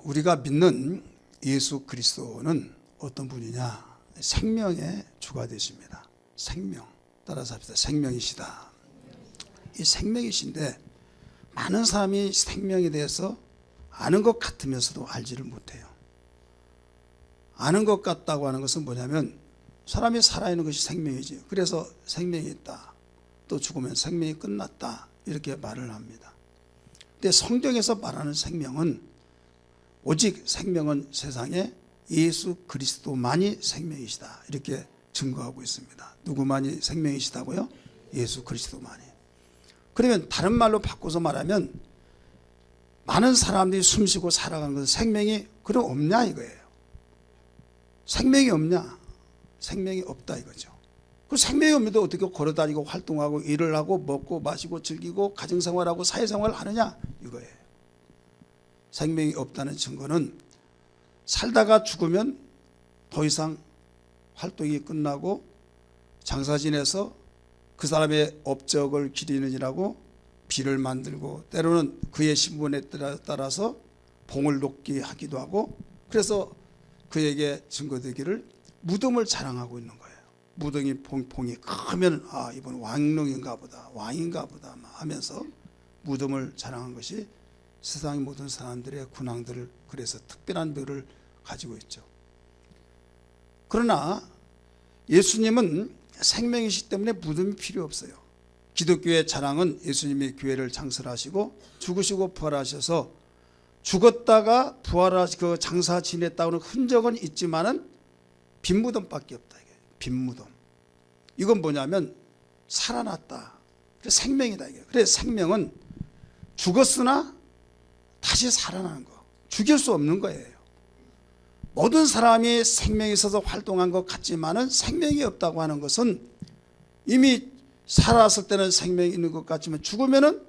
우리가 믿는 예수 그리스도는 어떤 분이냐? 생명의 주가 되십니다. 생명. 따라서 합시다. 생명이시다. 이 생명이신데 많은 사람이 생명에 대해서 아는 것 같으면서도 알지를 못해요. 아는 것 같다고 하는 것은 뭐냐면 사람이 살아있는 것이 생명이지. 그래서 생명이 있다. 또 죽으면 생명이 끝났다. 이렇게 말을 합니다. 근데 성경에서 말하는 생명은 오직 생명은 세상에 예수 그리스도만이 생명이시다. 이렇게 증거하고 있습니다. 누구만이 생명이시다고요? 예수 그리스도만이. 그러면 다른 말로 바꿔서 말하면 많은 사람들이 숨쉬고 살아가는 것은 생명이 그럼 없냐 이거예요. 생명이 없냐? 생명이 없다 이거죠. 그 생명이 없는데 어떻게 걸어다니고 활동하고 일을 하고 먹고 마시고 즐기고 가정생활하고 사회생활을 하느냐 이거예요. 생명이 없다는 증거는 살다가 죽으면 더 이상 활동이 끝나고 장사 지내서 그 사람의 업적을 기리느니라고 비를 만들고 때로는 그의 신분에 따라서 봉을 높게 하기도 하고 그래서 그에게 증거되기를 무덤을 자랑하고 있는 거예요. 무덤이 봉이 크면 아 이번 왕릉인가 보다 왕인가 보다 하면서 무덤을 자랑한 것이 세상의 모든 사람들의 군왕들을 그래서 특별한 묘를 가지고 있죠. 그러나 예수님은 생명이시기 때문에 무덤이 필요 없어요. 기독교의 자랑은 예수님이 교회를 창설하시고 죽으시고 부활하셔서 죽었다가 부활하시 그 장사 지냈다고는 흔적은 있지만은 빈 무덤밖에 없다. 이게 빈 무덤. 이건 뭐냐면 살아났다. 그래서 생명이다 이게. 그래서 생명은 죽었으나 다시 살아나는 거. 죽일 수 없는 거예요. 모든 사람이 생명이 있어서 활동한 것 같지만은 생명이 없다고 하는 것은 이미 살았을 때는 생명이 있는 것 같지만 죽으면은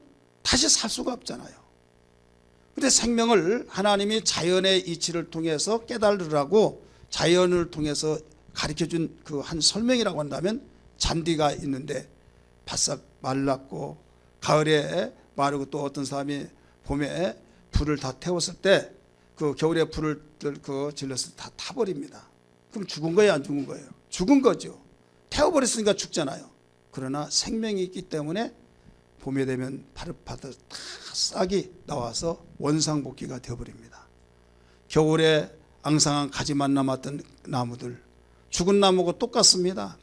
다시 살 수가 없잖아요. 그런데 생명을 하나님이 자연의 이치를 통해서 깨달으라고 자연을 통해서 가르쳐준 그 한 설명이라고 한다면 잔디가 있는데 바싹 말랐고 가을에 마르고 또 어떤 사람이 봄에 불을 다 태웠을 때 그 겨울에 불을 질렀을 때 다 타버립니다. 그럼 죽은 거예요? 안 죽은 거예요? 죽은 거죠. 태워버렸으니까 죽잖아요. 그러나 생명이 있기 때문에 봄에 되면 파릇파릇 다 싹이 나와서 원상복귀가 되어버립니다. 겨울에 앙상한 가지만 남았던 나무들 죽은 나무하고 똑같습니다.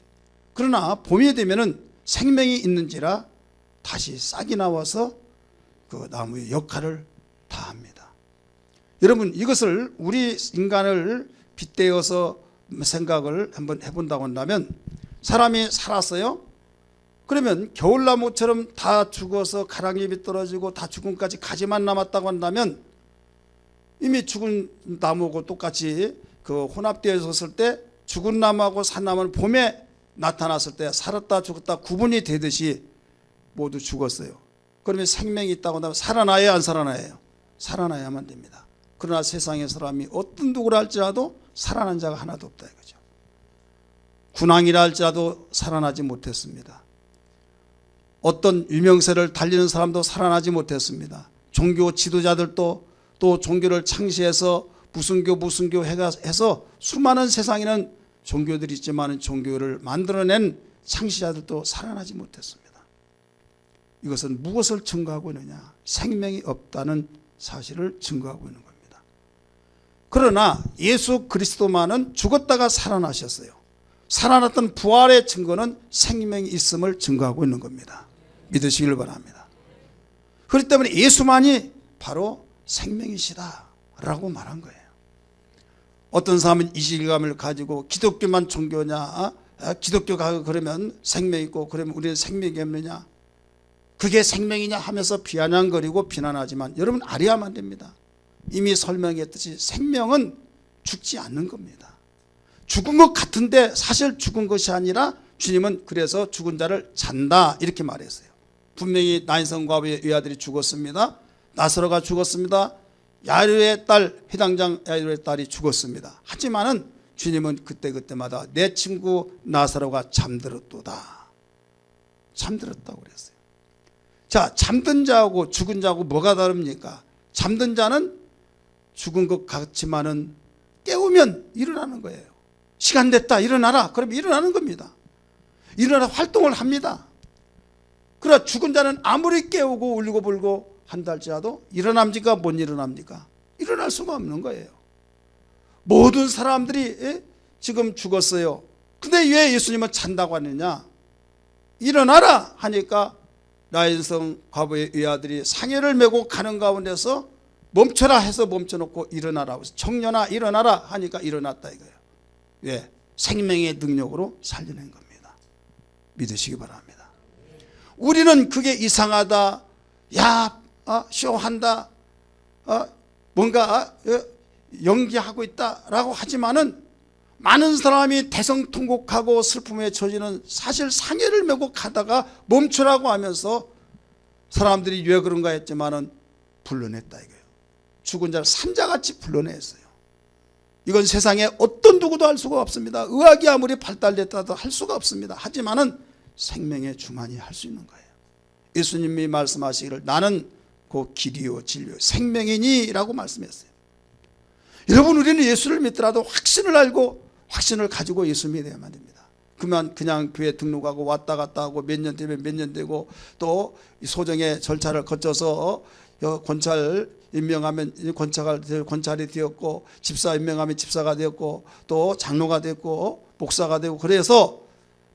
그러나 봄이 되면은 생명이 있는지라 다시 싹이 나와서 그 나무의 역할을 다합니다. 여러분 이것을 우리 인간을 빗대어서 생각을 한번 해본다고 한다면 사람이 살았어요. 그러면 겨울나무처럼 다 죽어서 가랑잎이 떨어지고 다 죽음까지 가지만 남았다고 한다면 이미 죽은 나무하고 똑같이 그 혼합되어 있었을 때 죽은 나무하고 산 나무는 봄에 나타났을 때 살았다 죽었다 구분이 되듯이 모두 죽었어요. 그러면 생명이 있다고 한다면 살아나야 안 살아나요? 살아나야만 됩니다. 그러나 세상의 사람이 어떤 누구라 할지라도 살아난 자가 하나도 없다 이거죠. 군왕이라 할지라도 살아나지 못했습니다. 어떤 유명세를 달리는 사람도 살아나지 못했습니다. 종교 지도자들도 또 종교를 창시해서 무슨 교 해서 수많은 세상에는 종교들이 있지만 종교를 만들어낸 창시자들도 살아나지 못했습니다. 이것은 무엇을 증거하고 있느냐? 생명이 없다는 사실을 증거하고 있는 겁니다. 그러나 예수 그리스도만은 죽었다가 살아나셨어요. 살아났던 부활의 증거는 생명이 있음을 증거하고 있는 겁니다. 믿으시길 바랍니다. 그렇기 때문에 예수만이 바로 생명이시다라고 말한 거예요. 어떤 사람은 이질감을 가지고 기독교만 종교냐, 기독교가 그러면 생명이 있고 그러면 우리는 생명이 없느냐, 그게 생명이냐 하면서 비아냥거리고 비난하지만 여러분 알아야만 됩니다. 이미 설명했듯이 생명은 죽지 않는 겁니다. 죽은 것 같은데 사실 죽은 것이 아니라 주님은 그래서 죽은 자를 잔다 이렇게 말했어요. 분명히 나인성 과부의 외아들이 죽었습니다. 나사로가 죽었습니다. 야이로의 딸 회당장 야이로의 딸이 죽었습니다. 하지만은 주님은 그때마다 내 친구 나사로가 잠들었도다. 잠들었다고 그랬어요. 자, 잠든 자하고 죽은 자하고 뭐가 다릅니까? 잠든 자는 죽은 것 같지만은 깨우면 일어나는 거예요. 시간 됐다 일어나라 그러면 일어나는 겁니다. 일어나 활동을 합니다. 그러나 죽은 자는 아무리 깨우고 울고 불고 한다 할지라도 일어납니까? 못 일어납니까? 일어날 수가 없는 거예요. 모든 사람들이 지금 죽었어요. 근데 왜 예수님은 찬다고 하느냐? 일어나라 하니까 나인성 과부의 외아들이 상해를 메고 가는 가운데서 멈춰라 해서 멈춰놓고 일어나라. 청년아 일어나라 하니까 일어났다 이거예요. 왜? 생명의 능력으로 살려낸 겁니다. 믿으시기 바랍니다. 우리는 그게 이상하다. 야, 쇼한다. 뭔가 연기하고 있다라고 하지만은 많은 사람이 대성통곡하고 슬픔에 처지는 사실 상해를 메고 가다가 멈추라고 하면서 사람들이 왜 그런가 했지만은 불러냈다 이거예요. 죽은 자를 산자같이 불러냈어요. 이건 세상에 어떤 누구도 할 수가 없습니다. 의학이 아무리 발달됐다도 할 수가 없습니다. 하지만은 생명의 주만이 할 수 있는 거예요. 예수님이 말씀하시기를 나는 그 길이요 진리요 생명이니라고 말씀했어요. 여러분 우리는 예수를 믿더라도 확신을 알고 확신을 가지고 예수 믿어야만 됩니다. 그냥 교회 등록하고 왔다 갔다 하고 몇 년 되면 몇 년 되고 또 소정의 절차를 거쳐서 권찰 임명하면 권찰이 되었고 집사 임명하면 집사가 되었고 또 장로가 됐고 목사가 되고 그래서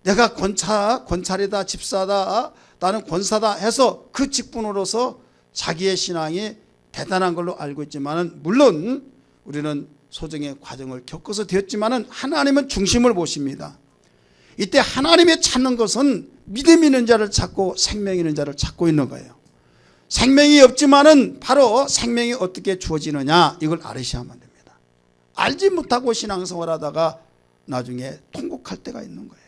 내가 권찰이다 집사다 나는 권사다 해서 그 직분으로서 자기의 신앙이 대단한 걸로 알고 있지만은 물론 우리는 소정의 과정을 겪어서 되었지만은 하나님은 중심을 보십니다. 이때 하나님이 찾는 것은 믿음 있는 자를 찾고 생명 있는 자를 찾고 있는 거예요. 생명이 없지만은 바로 생명이 어떻게 주어지느냐 이걸 알으셔야만 됩니다. 알지 못하고 신앙생활하다가 나중에 통곡할 때가 있는 거예요.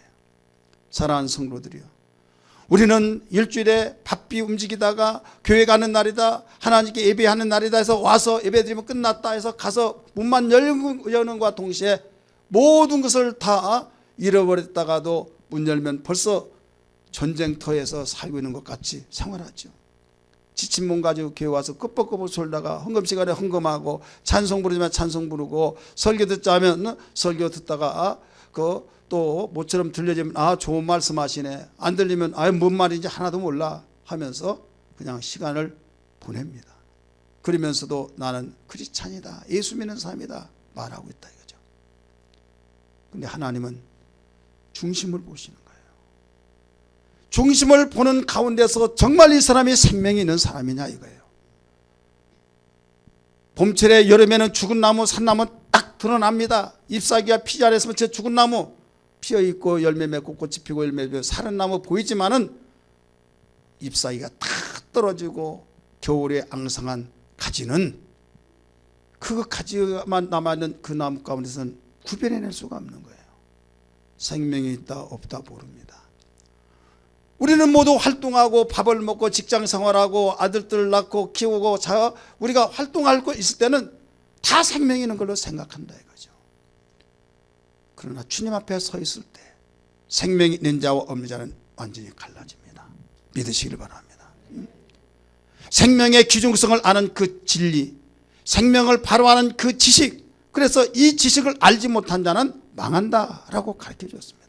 사랑하는 성도들이요, 우리는 일주일에 바삐 움직이다가 교회 가는 날이다 하나님께 예배하는 날이다 해서 와서 예배드리면 끝났다 해서 가서 문만 여는과 동시에 모든 것을 다 잃어버렸다가도 문 열면 벌써 전쟁터에서 살고 있는 것 같이 생활하죠. 지친 몸 가지고 교회 와서 끄뻑끄뻑 졸다가 헌금 시간에 헌금하고 찬송 부르지만 찬송 부르고 설교 듣자 하면 설교 듣다가 또 모처럼 들려지면 좋은 말씀 하시네, 안 들리면 뭔 말인지 하나도 몰라 하면서 그냥 시간을 보냅니다. 그러면서도 나는 크리스찬이다 예수 믿는 사람이다 말하고 있다 이거죠. 근데 하나님은 중심을 보시는 거예요. 중심을 보는 가운데서 정말 이 사람이 생명이 있는 사람이냐 이거예요. 봄철에 여름에는 죽은 나무 산나무 딱 드러납니다. 잎사귀가 피지 않았으면 저 죽은 나무 피어있고 열매 맺고 꽃이 피고 열매 맺고 사는 나무 보이지만은 잎사귀가 탁 떨어지고 겨울에 앙상한 가지는 그 가지만 남아있는 그 나무 가운데서는 구별해낼 수가 없는 거예요. 생명이 있다 없다 모릅니다. 우리는 모두 활동하고 밥을 먹고 직장 생활하고 아들들 낳고 키우고 우리가 활동할 거 있을 때는 다 생명이 있는 걸로 생각한다 이거죠. 그러나 주님 앞에 서 있을 때 생명이 있는 자와 없는 자는 완전히 갈라집니다. 믿으시길 바랍니다. 생명의 기중성을 아는 그 진리, 생명을 바로 아는 그 지식, 그래서 이 지식을 알지 못한 자는 망한다라고 가르쳐 줬습니다.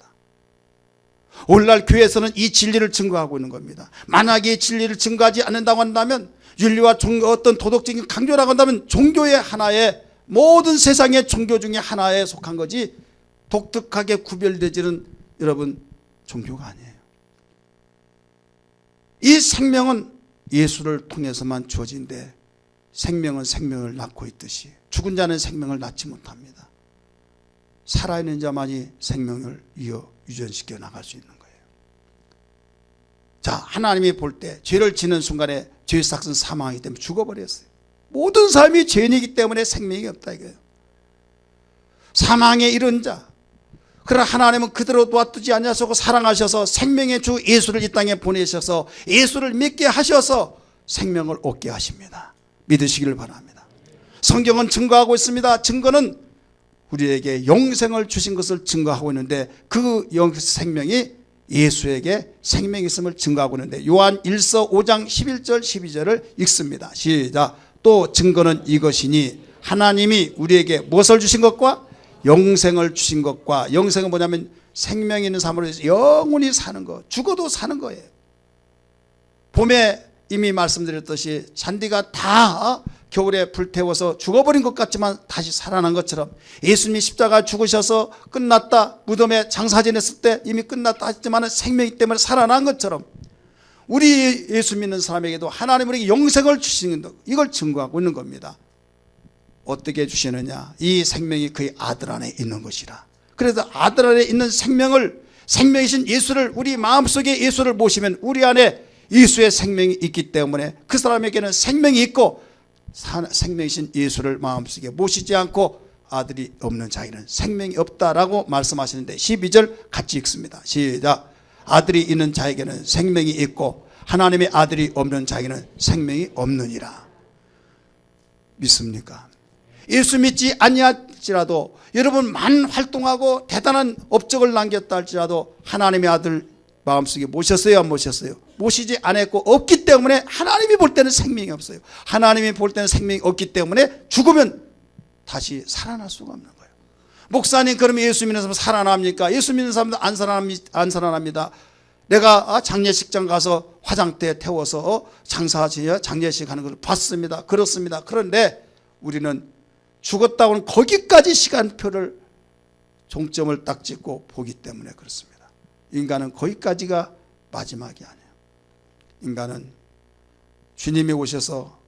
오늘날 교회에서는 이 진리를 증거하고 있는 겁니다. 만약에 이 진리를 증거하지 않는다고 한다면, 윤리와 어떤 도덕적인 강조라고 한다면 종교의 하나의, 모든 세상의 종교 중에 하나에 속한 거지 독특하게 구별되지는 여러분 종교가 아니에요. 이 생명은 예수를 통해서만 주어진데, 생명은 생명을 낳고 있듯이 죽은 자는 생명을 낳지 못합니다. 살아있는 자만이 생명을 유전시켜 나갈 수 있는 거예요. 자, 하나님이 볼 때 죄를 지는 순간에 죄의 삭은 사망이기 때문에 죽어버렸어요. 모든 삶이 죄인이기 때문에 생명이 없다 이거예요. 사망에 이른 자, 그러나 하나님은 그대로 놔두지 않으시고 사랑하셔서 생명의 주 예수를 이 땅에 보내셔서 예수를 믿게 하셔서 생명을 얻게 하십니다. 믿으시기를 바랍니다. 성경은 증거하고 있습니다. 증거는 우리에게 영생을 주신 것을 증거하고 있는데, 그 생명이 예수에게 생명이 있음을 증거하고 있는데, 요한 1서 5장 11절 12절을 읽습니다. 시작. 또 증거는 이것이니 하나님이 우리에게 무엇을 주신 것과 영생을 주신 것과, 영생은 뭐냐면 생명 있는 삶으로 해서 영원히 사는 것, 죽어도 사는 거예요. 봄에 이미 말씀드렸듯이 잔디가 다 겨울에 불태워서 죽어버린 것 같지만 다시 살아난 것처럼, 예수님이 십자가 죽으셔서 끝났다, 무덤에 장사 지냈을 때 이미 끝났다 했지만 생명이기 때문에 살아난 것처럼, 우리 예수 믿는 사람에게도 하나님 우리에게 영생을 주시는 것, 이걸 증거하고 있는 겁니다. 어떻게 주시느냐? 이 생명이 그의 아들 안에 있는 것이라. 그래서 아들 안에 있는 생명을, 생명이신 예수를, 우리 마음속에 예수를 모시면 우리 안에 예수의 생명이 있기 때문에 그 사람에게는 생명이 있고, 생명이신 예수를 마음속에 모시지 않고 아들이 없는 자에는 생명이 없다라고 말씀하시는데, 12절 같이 읽습니다. 시작. 아들이 있는 자에게는 생명이 있고 하나님의 아들이 없는 자에게는 생명이 없느니라. 믿습니까? 예수 믿지 아니할지라도, 여러분 만 활동하고 대단한 업적을 남겼다 할지라도 하나님의 아들 마음속에 모셨어요, 안 모셨어요? 모시지 않았고 없기 때문에 하나님이 볼 때는 생명이 없어요. 하나님이 볼 때는 생명이 없기 때문에 죽으면 다시 살아날 수가 없는 거예요. 목사님, 그러면 예수 믿는 사람은 살아납니까? 예수 믿는 사람도 안 살아납니다. 내가 장례식장 가서 화장대 태워서 장례식 하는 걸 봤습니다. 그렇습니다. 그런데 우리는 죽었다고는 거기까지 시간표를, 종점을 딱 찍고 보기 때문에 그렇습니다. 인간은 거기까지가 마지막이 아니에요. 인간은 주님이 오셔서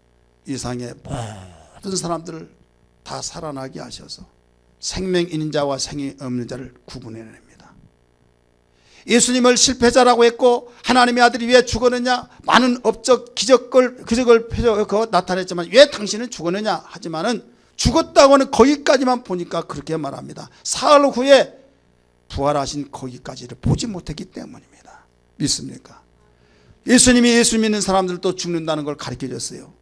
이 세상의 모든 사람들을 다 살아나게 하셔서 생명 있는 자와 생명 없는 자를 구분해냅니다. 예수님을 실패자라고 했고 하나님의 아들이 왜 죽었느냐, 많은 업적 기적을 나타냈지만 왜 당신은 죽었느냐 하지만은, 죽었다고는 거기까지만 보니까 그렇게 말합니다. 사흘 후에 부활하신 거기까지를 보지 못했기 때문입니다. 믿습니까? 예수님이 예수 믿는 사람들도 죽는다는 걸 가르쳐 줬어요.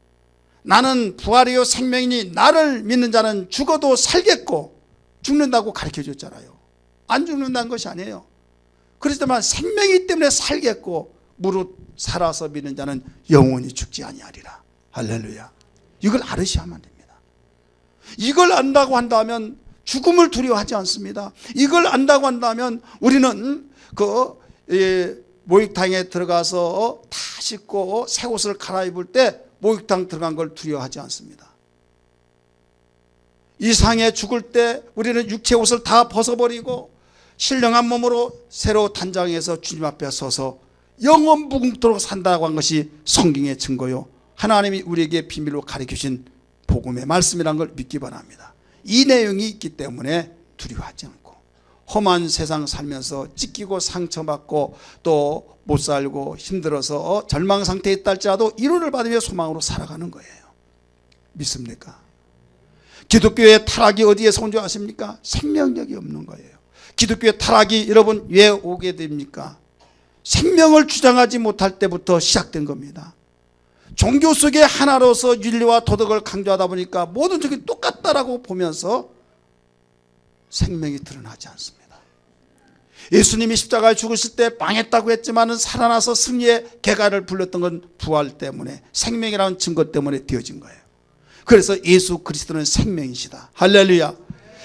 나는 부활이요 생명이니 나를 믿는 자는 죽어도 살겠고, 죽는다고 가르쳐 줬잖아요. 안 죽는다는 것이 아니에요. 그렇지만 생명이기 때문에 살겠고, 무릇 살아서 믿는 자는 영원히 죽지 아니하리라. 할렐루야. 이걸 알으셔야만 됩니다. 이걸 안다고 한다면 죽음을 두려워하지 않습니다. 이걸 안다고 한다면 우리는 목욕탕에 들어가서 다 씻고 새 옷을 갈아입을 때 목욕탕 들어간 걸 두려워하지 않습니다. 이 상에 죽을 때 우리는 육체 옷을 다 벗어버리고 신령한 몸으로 새로 단장해서 주님 앞에 서서 영원 무궁토록 산다고 한 것이 성경의 증거요, 하나님이 우리에게 비밀로 가르쳐주신 복음의 말씀이라는 걸 믿기 바랍니다. 이 내용이 있기 때문에 두려워하지 않고, 험한 세상 살면서 찢기고 상처받고 또 못 살고 힘들어서 절망 상태에 있다 할지라도 위로를 받으며 소망으로 살아가는 거예요. 믿습니까? 기독교의 타락이 어디에서 온 줄 아십니까? 생명력이 없는 거예요. 기독교의 타락이 여러분 왜 오게 됩니까? 생명을 주장하지 못할 때부터 시작된 겁니다. 종교 속의 하나로서 윤리와 도덕을 강조하다 보니까 모든 적이 똑같다라고 보면서 생명이 드러나지 않습니다. 예수님이 십자가에 죽으실 때 망했다고 했지만 살아나서 승리의 개가를 불렀던 건 부활 때문에, 생명이라는 증거 때문에 되어진 거예요. 그래서 예수 그리스도는 생명이시다. 할렐루야.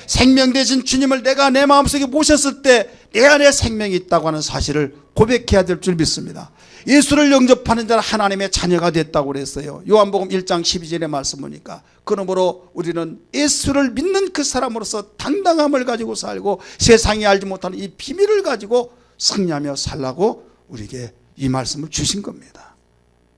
생명 되신 주님을 내가 내 마음속에 모셨을 때 내 안에 생명이 있다고 하는 사실을 고백해야 될 줄 믿습니다. 예수를 영접하는 자는 하나님의 자녀가 됐다고 그랬어요. 요한복음 1장 12절의 말씀 보니까, 그러므로 우리는 예수를 믿는 그 사람으로서 당당함을 가지고 살고 세상이 알지 못하는 이 비밀을 가지고 승리하며 살라고 우리에게 이 말씀을 주신 겁니다.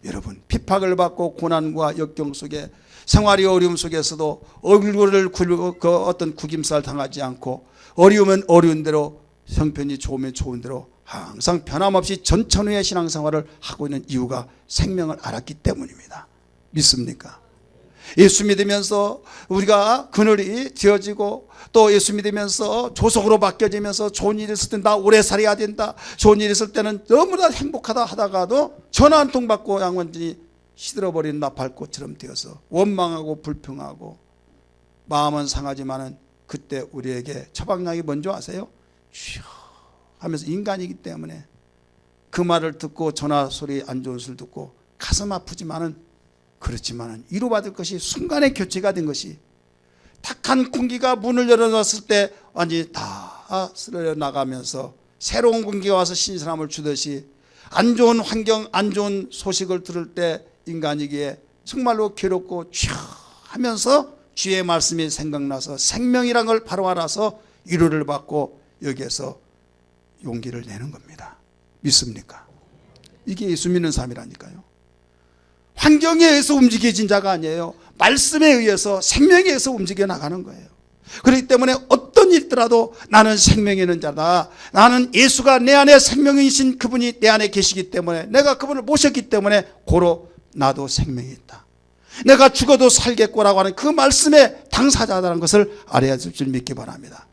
여러분, 핍박을 받고 고난과 역경 속에, 생활의 어려움 속에서도 얼굴을 굴리고 어떤 구김살 당하지 않고, 어려우면 어려운 대로, 형편이 좋으면 좋은 대로 항상 변함없이 전천후의 신앙생활을 하고 있는 이유가 생명을 알았기 때문입니다. 믿습니까? 예수 믿으면서 우리가 그늘이 지어지고, 또 예수 믿으면서 조속으로 바뀌어지면서 좋은 일이 있을 때 나 오래 살아야 된다, 좋은 일이 있을 때는 너무나 행복하다 하다가도 전화 한 통 받고 양원진이 시들어버린 나팔꽃처럼 되어서 원망하고 불평하고 마음은 상하지만은, 그때 우리에게 처방약이 뭔지 아세요? 쉬어 하면서, 인간이기 때문에 그 말을 듣고 전화 소리 안 좋은 소리 듣고 가슴 아프지만은, 그렇지만은 위로받을 것이 순간의 교체가 된 것이 탁한 공기가 문을 열어놨을 때 완전히 다 쓸려 나가면서 새로운 공기가 와서 신선함을 주듯이 안 좋은 환경, 안 좋은 소식을 들을 때 인간이기에 정말로 괴롭고 취하면서 주의 말씀이 생각나서 생명이란 걸 바로 알아서 위로를 받고 여기에서 용기를 내는 겁니다. 믿습니까? 이게 예수 믿는 삶이라니까요. 환경에 의해서 움직여진 자가 아니에요. 말씀에 의해서, 생명에 의해서 움직여 나가는 거예요. 그렇기 때문에 어떤 일더라도 나는 생명이 있는 자다. 나는 예수가 내 안에 생명이신 그분이 내 안에 계시기 때문에, 내가 그분을 모셨기 때문에 고로 나도 생명이 있다. 내가 죽어도 살겠고라고 하는 그 말씀의 당사자라는 것을 알아야 될 줄 믿기 바랍니다.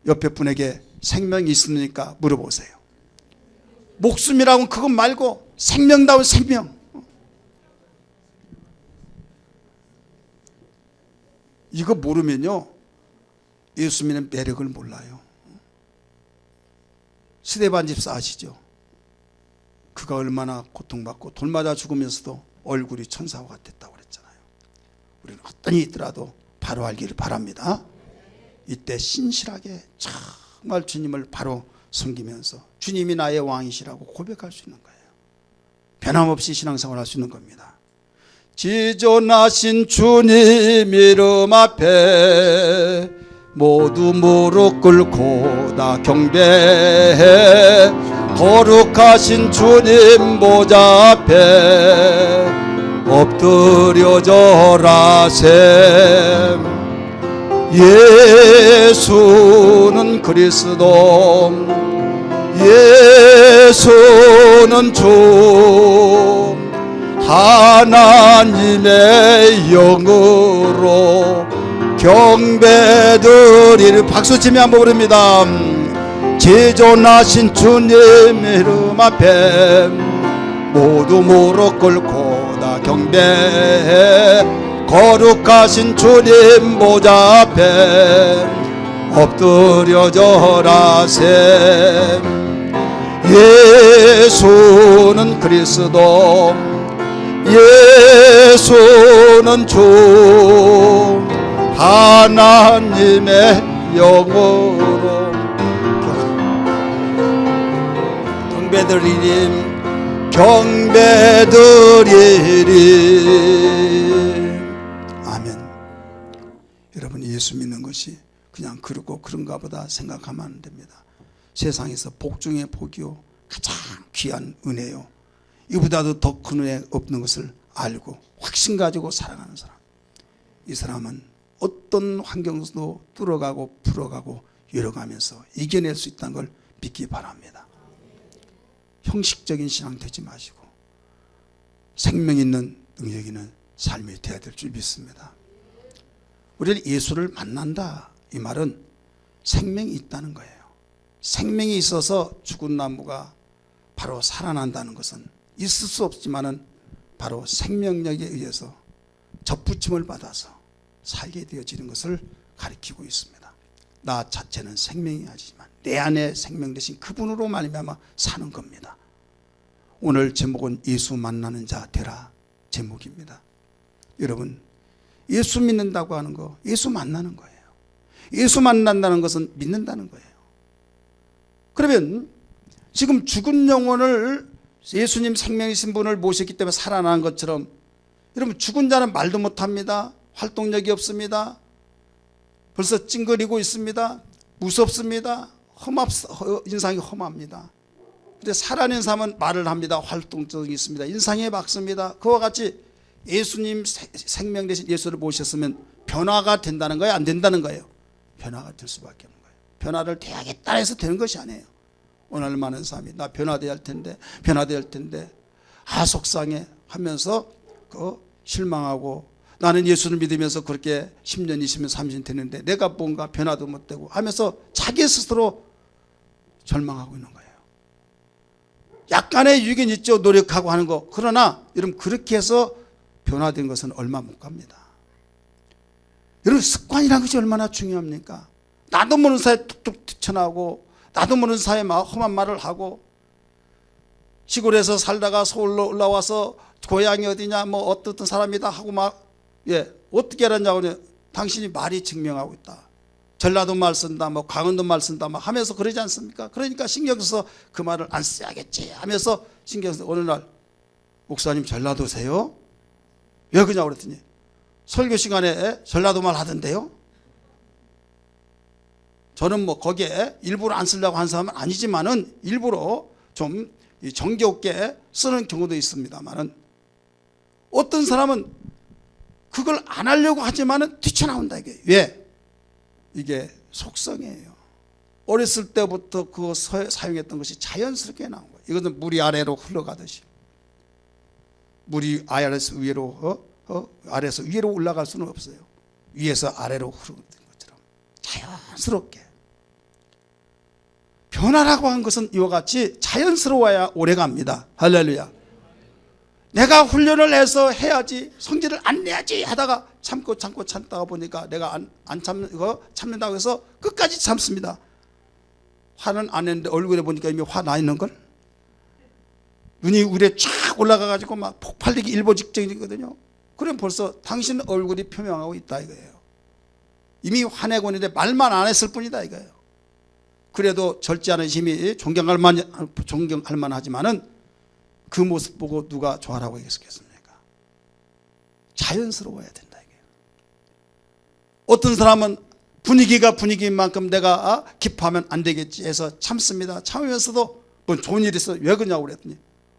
옆에 분에게 생명이 있습니까? 물어보세요. 목숨이라고는 그것 말고 생명다운 생명. 이거 모르면요, 예수 믿는 매력을 몰라요. 스데반 집사 아시죠? 그가 얼마나 고통받고 돌 맞아 죽으면서도 얼굴이 천사와 같았다고 그랬잖아요. 우리는 어떤 일이 있더라도 바로 알기를 바랍니다. 이때 신실하게 정말 주님을 바로 섬기면서 주님이 나의 왕이시라고 고백할 수 있는 거예요. 변함없이 신앙생활 할 수 있는 겁니다. 지존하신 주님 이름 앞에 모두 무릎 꿇고 다 경배해. 거룩하신 주님 보좌 앞에 엎드려 절하셈. 예수는 그리스도, 예수는 주, 하나님의 영으로 경배드리를. 박수치며 한번 부릅니다. 지존하신 주님 이름 앞에 모두 무릎 꿇고 다 경배해. 거룩하신 주님 보좌 앞에 엎드려 절하셈. 예수는 그리스도, 예수는 주, 하나님의 영으로 경배드리리, 경배드리리. 아멘. 여러분, 예수 믿는 것이 그냥 그러고 그런가 보다 생각하면 안 됩니다. 세상에서 복 중에 복이요, 가장 귀한 은혜요, 이보다도 더 큰 은혜 없는 것을 알고 확신 가지고 살아가는 사람, 이 사람은 어떤 환경도 뚫어가고 풀어가고 열어가면서 이겨낼 수 있다는 걸 믿기 바랍니다. 형식적인 신앙 되지 마시고 생명 있는 능력 있는 삶이 되어야 될 줄 믿습니다. 우리는 예수를 만난다, 이 말은 생명이 있다는 거예요. 생명이 있어서 죽은 나무가 바로 살아난다는 것은 있을 수 없지만은 바로 생명력에 의해서 접붙임을 받아서 살게 되어지는 것을 가리키고 있습니다. 나 자체는 생명이 아니지만 내 안에 생명 되신 그분으로 말미암아 사는 겁니다. 오늘 제목은 예수 만나는 자 되라 제목입니다. 여러분, 예수 믿는다고 하는 거, 예수 만나는 거예요. 예수 만난다는 것은 믿는다는 거예요. 그러면 지금 죽은 영혼을 예수님 생명이신 분을 모셨기 때문에 살아난 것처럼, 여러분, 죽은 자는 말도 못합니다. 활동력이 없습니다. 벌써 찡그리고 있습니다. 무섭습니다. 인상이 험합니다. 근데 살아있는 사람은 말을 합니다. 활동적이 있습니다. 인상이 밝습니다. 그와 같이 예수님 생명 대신 예수를 모셨으면 변화가 된다는 거예요? 안 된다는 거예요? 변화가 될 수밖에 없는 거예요. 변화를 돼야겠다 해서 되는 것이 아니에요. 오늘 많은 사람이 나 변화돼야 할 텐데, 변화돼야 할 텐데, 속상해 하면서 실망하고, 나는 예수를 믿으면서 그렇게 10년, 20년, 30년 되는데 내가 뭔가 변화도 못 되고 하면서 자기 스스로 절망하고 있는 거예요. 약간의 유익은 있죠, 노력하고 하는 거. 그러나 여러분, 그렇게 해서 변화된 것은 얼마 못 갑니다. 여러분, 습관이라는 것이 얼마나 중요합니까? 나도 모르는 사이에 툭툭 튀쳐나오고, 나도 모르는 사이에 막 험한 말을 하고, 시골에서 살다가 서울로 올라와서 고향이 어디냐, 뭐 어떤 사람이다 하고 막, 어떻게 알았냐고, 당신이 말이 증명하고 있다. 전라도 말 쓴다, 뭐 강원도 말 쓴다, 막 하면서 그러지 않습니까? 그러니까 신경 써서 그 말을 안 써야겠지 하면서 신경 써서 어느 날 목사님 전라도세요? 왜 그러냐고 그랬더니 설교 시간에 전라도 말 하던데요? 저는 뭐 거기에 일부러 안 쓰려고 한 사람은 아니지만은 일부러 좀 정겹게 쓰는 경우도 있습니다만은 어떤 사람은 그걸 안 하려고 하지만은 뛰쳐나온다 이게. 왜? 이게 속성이에요. 어렸을 때부터 그거 사용했던 것이 자연스럽게 나온 거예요. 이것은 물이 아래로 흘러가듯이 물이 아래에서 위로 아래에서 위로 올라갈 수는 없어요. 위에서 아래로 흐르는 것처럼 자연스럽게. 변화라고 한 것은 이와 같이 자연스러워야 오래갑니다. 할렐루야. 내가 훈련을 해서 해야지, 성질을 안 내야지 하다가 참고 참다가 보니까 내가 안 참는다고 해서 끝까지 참습니다. 화는 안 했는데 얼굴에 보니까 이미 화 나 있는 걸. 눈이 위에 쫙 올라가 가지고 막 폭발되기 일보 직전이거든요. 그럼 벌써 당신 얼굴이 표명하고 있다 이거예요. 이미 화내고 있는데 말만 안 했을 뿐이다 이거예요. 그래도 절제하는 힘이 존경할 만하지만은 그 모습 보고 누가 좋아라고 얘기했겠습니까? 자연스러워야 된다 이게. 어떤 사람은 분위기가 분위기인 만큼 내가 기뻐하면 안 되겠지 해서 참습니다. 참으면서도 뭐 좋은 일이 있어 왜 그러냐고 그랬더니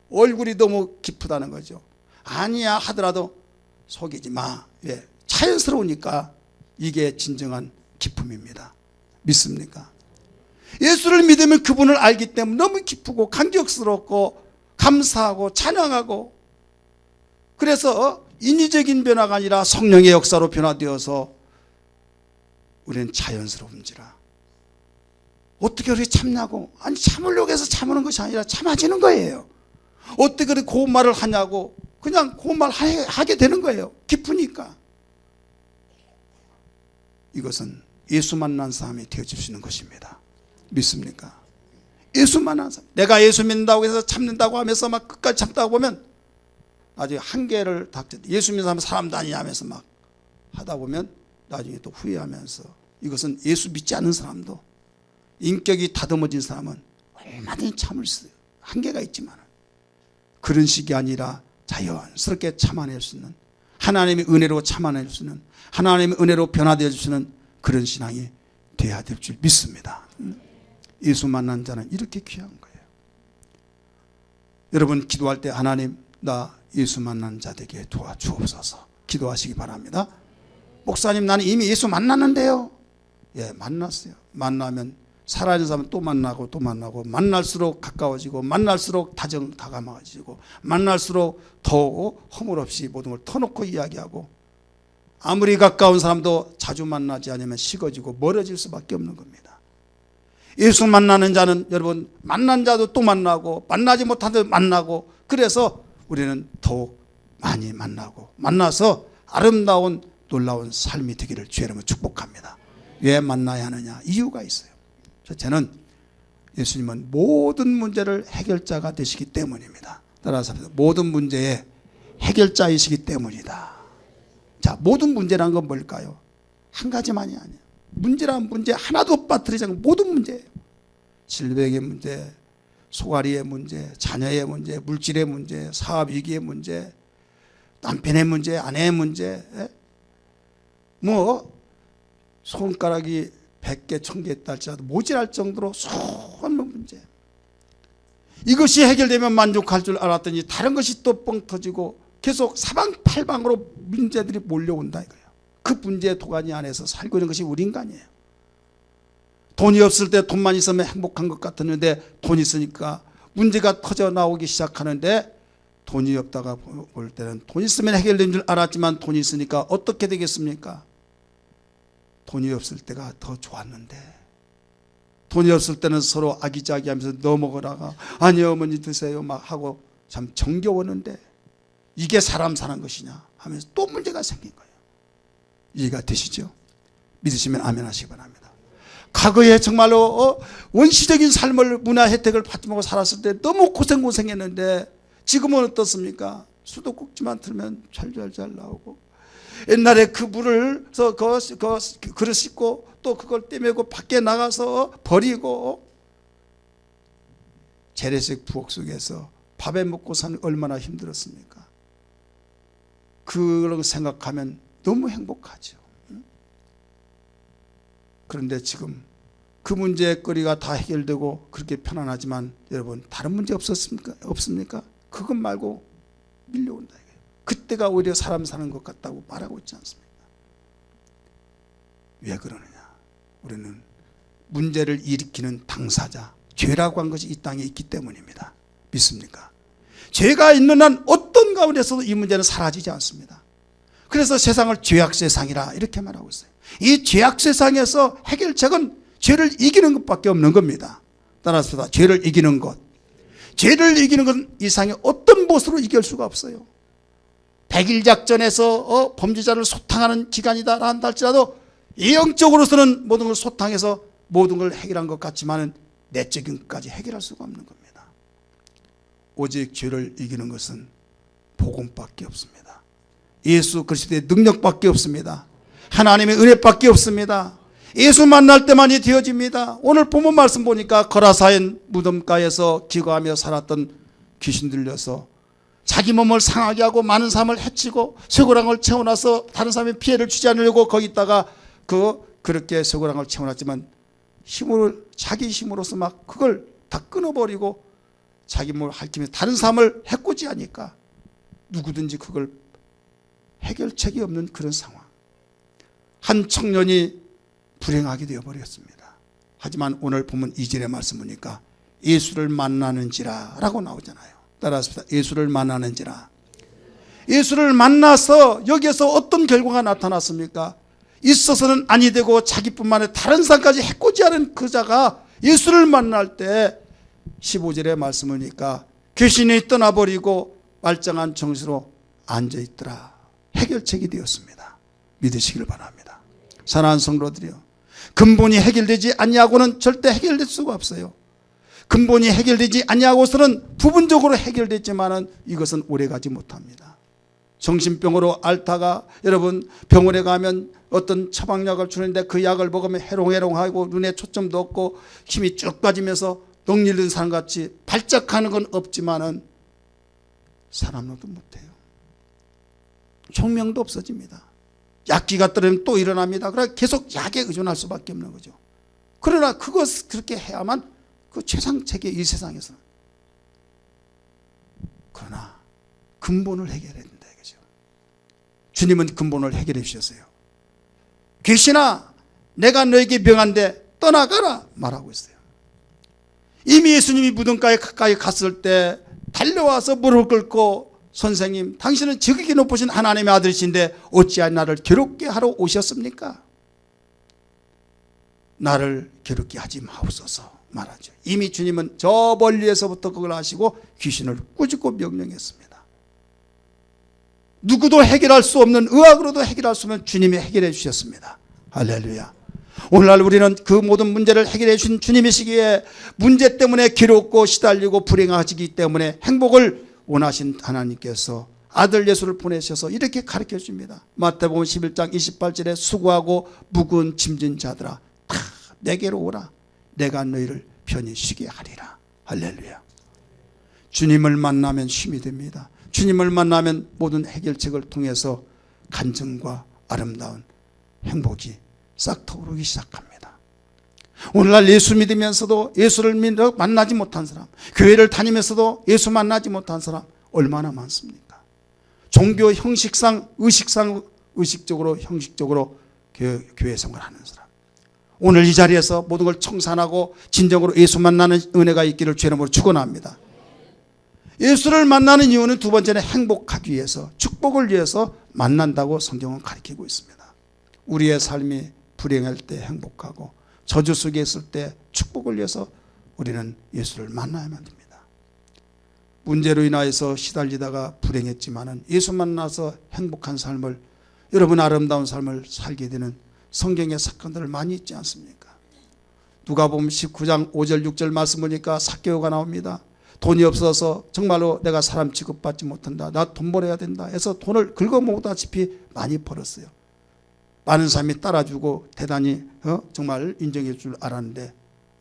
얼굴이 너무 기쁘다는 거죠. 아니야 하더라도 속이지 마. 왜? 자연스러우니까 이게 진정한 기쁨입니다. 믿습니까? 예수를 믿으면 그분을 알기 때문에 너무 기쁘고 감격스럽고 감사하고 찬양하고, 그래서 인위적인 변화가 아니라 성령의 역사로 변화되어서 우리는 자연스러운지라. 어떻게 그렇게 참냐고. 아니 참으려고 해서 참는 것이 아니라 참아지는 거예요. 어떻게 그렇게 고운 말을 하냐고. 그냥 고운 말 하게 되는 거예요. 기쁘니까. 이것은 예수 만난 사람이 되어줄 수 있는 것입니다. 믿습니까? 예수 만난 사람. 내가 예수 믿는다고 해서 참는다고 하면서 막 끝까지 참다가 보면 나중에 한계를 예수 믿는 사람도 아니냐 하면서 막 하다 보면 나중에 또 후회하면서, 이것은 예수 믿지 않는 사람도, 인격이 다듬어진 사람은 얼마든지 참을 수 있어요. 한계가 있지만 그런 식이 아니라 자연스럽게 참아낼 수 있는, 하나님의 은혜로 참아낼 수 있는, 하나님의 은혜로 변화되어 주시는 그런 신앙이 돼야 될 줄 믿습니다. 예수 만난 자는 이렇게 귀한 거예요. 여러분 기도할 때 하나님 나 예수 만난 자 되게 도와주옵소서 기도하시기 바랍니다. 목사님 나는 이미 예수 만났는데요. 예, 만났어요. 만나면 살아있는 사람은 또 만나고 또 만나고, 만날수록 가까워지고 만날수록 다가마지고 만날수록 더 허물없이 모든 걸 터놓고 이야기하고, 아무리 가까운 사람도 자주 만나지 않으면 식어지고 멀어질 수밖에 없는 겁니다. 예수 만나는 자는 여러분 만난 자도 또 만나고 만나지 못한 자도 만나고, 그래서 우리는 더욱 많이 만나고 만나서 아름다운 놀라운 삶이 되기를 주의 이름으로 축복합니다. 왜 만나야 하느냐? 이유가 있어요. 첫째는 예수님은 모든 문제를 해결자가 되시기 때문입니다. 따라서 모든 문제의 해결자이시기 때문이다. 자, 모든 문제란 건 뭘까요? 한 가지만이 아니에요. 문제란 문제 하나도 빠뜨리지 않고 모든 문제예요. 질병의 문제, 소가리의 문제, 자녀의 문제, 물질의 문제, 사업 위기의 문제, 남편의 문제, 아내의 문제, 뭐 손가락이 100개, 1000개 있다 할지라도 모질할 정도로 수많은 문제. 이것이 해결되면 만족할 줄 알았더니 다른 것이 또 뻥 터지고 계속 사방팔방으로 문제들이 몰려온다 이거예요. 그 문제의 도가니 안에서 살고 있는 것이 우리 인간이에요. 돈이 없을 때 돈만 있으면 행복한 것 같았는데 돈 있으니까 문제가 터져 나오기 시작하는데, 돈이 없다가 볼 때는 돈 있으면 해결된 줄 알았지만 돈이 있으니까 어떻게 되겠습니까? 돈이 없을 때가 더 좋았는데, 돈이 없을 때는 서로 아기자기하면서 너 먹으라가 아니 어머니 드세요 막 하고 참 정겨웠는데, 이게 사람 사는 것이냐 하면서 또 문제가 생긴 거예요. 이해가 되시죠? 믿으시면 아멘 하시기 바랍니다. 과거에 정말로 원시적인 삶을, 문화 혜택을 받지 못하고 살았을 때 너무 고생했는데 지금은 어떻습니까? 수도꼭지만 틀면 잘잘잘 나오고 옛날에 그 물을 그릇 씻고 또 그걸 떼매고 밖에 나가서 버리고 재래식 부엌 속에서 밥에 먹고 사는 얼마나 힘들었습니까? 그걸 생각하면 너무 행복하죠. 그런데 지금 그 문제거리가 다 해결되고 그렇게 편안하지만 여러분 다른 문제 없습니까? 그것 말고 밀려온다. 그때가 오히려 사람 사는 것 같다고 말하고 있지 않습니까? 왜 그러느냐? 우리는 문제를 일으키는 당사자, 죄라고 한 것이 이 땅에 있기 때문입니다. 믿습니까? 죄가 있는 한 어떤 가운데서도 이 문제는 사라지지 않습니다. 그래서 세상을 죄악세상이라 이렇게 말하고 있어요. 이 죄악세상에서 해결책은 죄를 이기는 것밖에 없는 겁니다. 따라서 죄를 이기는 것. 죄를 이기는 건 이상의 어떤 모습으로 이길 수가 없어요. 100일 작전에서 범죄자를 소탕하는 기간이다 한다 할지라도 영적으로서는 모든 걸 소탕해서 모든 걸 해결한 것 같지만 내적인 것까지 해결할 수가 없는 겁니다. 오직 죄를 이기는 것은 복음밖에 없습니다. 예수 그리스도의 능력밖에 없습니다. 하나님의 은혜밖에 없습니다. 예수 만날 때만이 되어집니다. 오늘 본문 말씀 보니까 거라사인 무덤가에서 기거하며 살았던 귀신 들려서 자기 몸을 상하게 하고 많은 사람을 해치고 쇠고랑을 채워놔서 다른 사람의 피해를 주지 않으려고 거기다가 그렇게 쇠고랑을 채워놨지만 자기 힘으로서 막 그걸 다 끊어버리고 자기 몸을 핥으면서 다른 사람을 해코지 하니까 누구든지 그걸 해결책이 없는 그런 상황. 한 청년이 불행하게 되어버렸습니다. 하지만 오늘 보면 2절의 말씀 보니까 예수를 만나는지라 라고 나오잖아요. 따라서 예수를 만나는지라. 예수를 만나서 여기에서 어떤 결과가 나타났습니까? 있어서는 아니 되고 자기뿐만 아니라 다른 사람까지 해코지하는 그 자가 예수를 만날 때 15절의 말씀을 보니까 귀신이 떠나버리고 말짱한 정신으로 앉아있더라. 해결책이 되었습니다. 믿으시길 바랍니다. 사랑하는 성도들이요, 근본이 해결되지 아니하고는 절대 해결될 수가 없어요. 근본이 해결되지 아니하고서는 부분적으로 해결됐지만은 이것은 오래가지 못합니다. 정신병으로 앓다가 여러분 병원에 가면 어떤 처방약을 주는데 그 약을 먹으면 해롱해롱하고 눈에 초점도 없고 힘이 쭉 빠지면서 넋 잃는 사람같이 발작하는 건 없지만은 사람으로도 못해요. 총명도 없어집니다. 약기가 떨어지면 또 일어납니다. 그러나 계속 약에 의존할 수밖에 없는 거죠. 그러나 그것 그렇게 해야만 그 최상책이 이 세상에서는. 그러나 근본을 해결해야 된다 이거죠. 주님은 근본을 해결해 주셨어요. 귀신아, 내가 너에게 명한데 떠나가라 말하고 있어요. 이미 예수님이 무덤가에 가까이 갔을 때 달려와서 무릎을 꿇고 선생님, 당신은 지극히 높으신 하나님의 아들이신데 어찌하여 나를 괴롭게 하러 오셨습니까? 나를 괴롭게 하지 마옵소서 말하죠. 이미 주님은 저 멀리에서부터 그걸 하시고 귀신을 꾸짖고 명령했습니다. 누구도 해결할 수 없는, 의학으로도 해결할 수 없는 주님이 해결해 주셨습니다. 할렐루야. 오늘날 우리는 그 모든 문제를 해결해 주신 주님이시기에 문제 때문에 괴롭고 시달리고 불행하시기 때문에 행복을 원하신 하나님께서 아들 예수를 보내셔서 이렇게 가르쳐 줍니다. 마태복음 11장 28절에 수고하고 무거운 짐진 자들아 다 내게로 오라. 내가 너희를 편히 쉬게 하리라. 할렐루야. 주님을 만나면 쉼이 됩니다. 주님을 만나면 모든 해결책을 통해서 간증과 아름다운 행복이 싹 터오르기 시작합니다. 오늘날 예수 믿으면서도 예수를 만나지 못한 사람, 교회를 다니면서도 예수 만나지 못한 사람 얼마나 많습니까? 종교 형식상 의식적으로 형식적으로 교회 생활하는 사람. 오늘 이 자리에서 모든 걸 청산하고 진정으로 예수 만나는 은혜가 있기를 주의 이름으로 축원합니다. 예수를 만나는 이유는 두 번째는 행복하기 위해서, 축복을 위해서 만난다고 성경은 가르치고 있습니다. 우리의 삶이 불행할 때 행복하고 저주 속에 있을 때 축복을 위해서 우리는 예수를 만나야만 됩니다. 문제로 인하여서 시달리다가 불행했지만은 예수 만나서 행복한 삶을, 여러분 아름다운 삶을 살게 되는 성경의 사건들 많이 있지 않습니까? 누가복음 19장 5절 6절 말씀 보니까 삭개오가 나옵니다. 돈이 없어서 정말로 내가 사람 취급받지 못한다, 나 돈 벌어야 된다 해서 돈을 긁어모으다시피 많이 벌었어요. 많은 사람이 따라주고 대단히 정말 인정해 줄 알았는데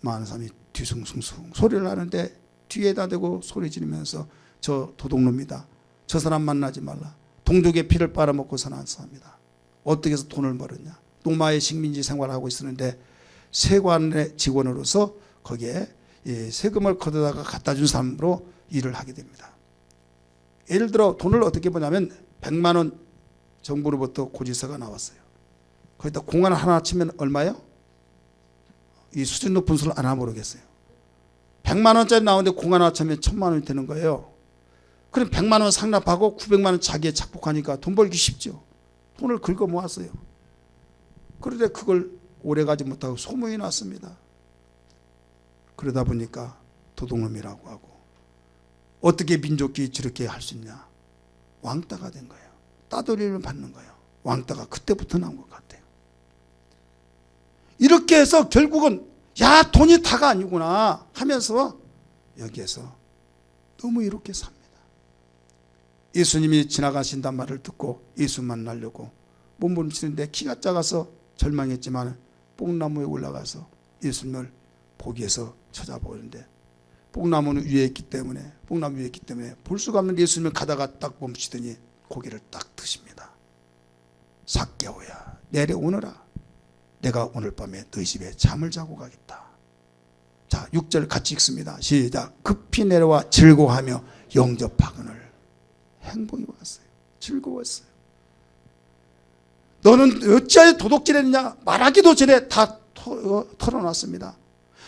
많은 사람이 뒤숭숭숭 소리를 하는데 뒤에다 대고 소리 지르면서 저 도둑놈이다, 저 사람 만나지 말라, 동족의 피를 빨아먹고 사는 사람이다, 어떻게 해서 돈을 벌었냐. 노마의 식민지 생활을 하고 있었는데 세관의 직원으로서 거기에 세금을 걷어다가 갖다 준 사람으로 일을 하게 됩니다. 예를 들어 돈을 어떻게 보냐면 100만 원 정부로부터 고지서가 나왔어요. 거기다 공안 하나 치면 얼마예요? 이 수준 높은 수를 안 하면 모르겠어요. 100만 원짜리 나오는데 공안 하나 치면 1000만 원이 되는 거예요. 그럼 100만 원 상납하고 900만 원 자기에 착복하니까 돈 벌기 쉽죠. 돈을 긁어 모았어요. 그런데 그걸 오래가지 못하고 소문이 났습니다. 그러다 보니까 도둑놈이라고 하고, 어떻게 민족이 저렇게 할 수 있냐. 왕따가 된 거예요. 따돌림을 받는 거예요. 왕따가 그때부터 나온 것 같아요. 이렇게 해서 결국은 야, 돈이 다가 아니구나 하면서 여기에서 너무 이렇게 삽니다. 예수님이 지나가신단 말을 듣고 예수 만나려고 몸부림치는데 키가 작아서 절망했지만 뽕나무에 올라가서 예수님을 보기 위해서 찾아보는데 뽕나무는 위에 있기 때문에 볼 수가 없는 예수님을 가다가 딱 멈추더니 고개를 딱 드십니다. 삭개오야, 내려오너라. 내가 오늘 밤에 너희 집에 잠을 자고 가겠다. 자, 6절 같이 읽습니다. 시작. 급히 내려와 즐거워하며 영접하거늘. 행복이 왔어요. 즐거웠어요. 너는 어찌하여 도둑질했느냐 말하기도 전에 다 털어놨습니다.